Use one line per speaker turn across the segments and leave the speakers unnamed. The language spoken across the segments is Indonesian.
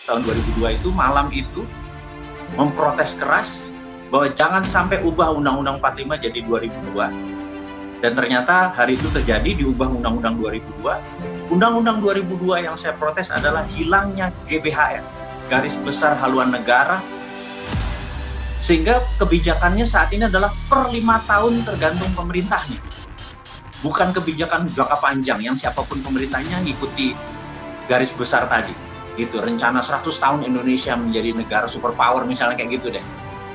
tahun 2002 itu, malam itu memprotes keras bahwa jangan sampai ubah Undang-Undang 45 jadi 2002. Dan ternyata hari itu terjadi, diubah Undang-Undang 2002. Undang-Undang 2002 yang saya protes adalah hilangnya GBHN, Garis Besar Haluan Negara, sehingga kebijakannya saat ini adalah per 5 tahun tergantung pemerintahnya. Bukan kebijakan jangka panjang yang siapapun pemerintahnya ngikuti garis besar tadi. Gitu, rencana 100 tahun Indonesia menjadi negara superpower misalnya kayak gitu deh.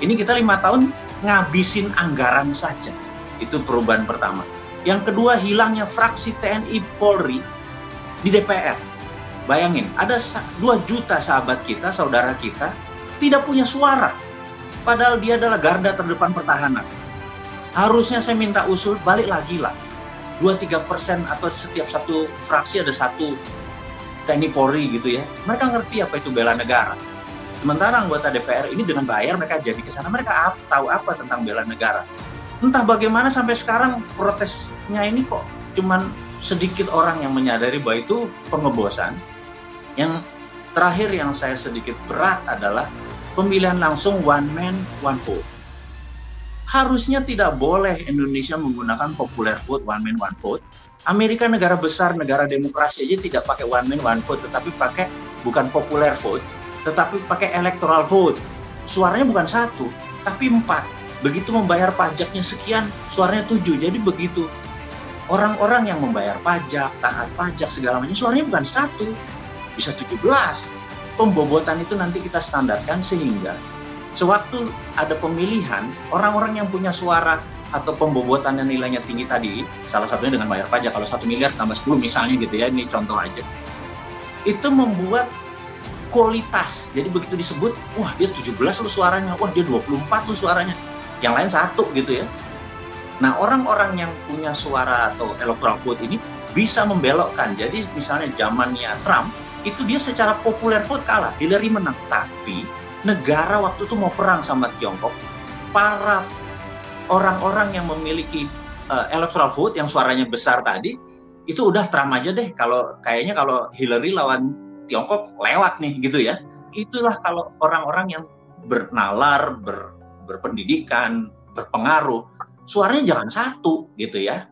Ini kita 5 tahun ngabisin anggaran saja. Itu perubahan pertama. Yang kedua, hilangnya fraksi TNI Polri di DPR. Bayangin, ada 2 juta sahabat kita, saudara kita, tidak punya suara. Padahal dia adalah garda terdepan pertahanan. Harusnya saya minta usul, balik lagi lah. 2-3% atau setiap satu fraksi ada 1 TNI Polri gitu ya. Mereka ngerti apa itu bela negara. Sementara anggota DPR ini dengan bayar mereka jadi ke sana, mereka tahu apa tentang bela negara. Entah bagaimana sampai sekarang protesnya ini kok cuman sedikit orang yang menyadari bahwa itu pengebosan. Yang terakhir yang saya sedikit berat adalah pemilihan langsung one man, one vote. Harusnya tidak boleh Indonesia menggunakan popular vote, one man, one vote. Amerika negara besar, negara demokrasi aja tidak pakai one man, one vote, tetapi pakai bukan popular vote, tetapi pakai electoral vote. Suaranya bukan 1, tapi 4. Begitu membayar pajaknya sekian, suaranya 7. Jadi begitu orang-orang yang membayar pajak, taat pajak, segala macam, suaranya bukan 1, bisa 17. Pembobotan itu nanti kita standarkan sehingga sewaktu ada pemilihan, orang-orang yang punya suara atau pembobotan yang nilainya tinggi tadi, salah satunya dengan bayar pajak, kalau 1 miliar tambah 10 misalnya gitu ya, ini contoh aja. Itu membuat kualitas. Jadi begitu disebut, wah dia 17 loh suaranya, wah dia 24 loh suaranya. Yang lain 1 gitu ya. Nah, orang-orang yang punya suara atau electoral vote ini bisa membelokkan. Jadi misalnya zamannya Trump, itu dia secara popular vote kalah, Hillary menang. Tapi negara waktu itu mau perang sama Tiongkok, para orang-orang yang memiliki electoral vote yang suaranya besar tadi, itu udah Trump aja deh. Kayaknya kalau Hillary lawan Tiongkok lewat nih gitu ya. Itulah kalau orang-orang yang bernalar, berpendidikan, berpengaruh, suaranya jangan 1 gitu ya.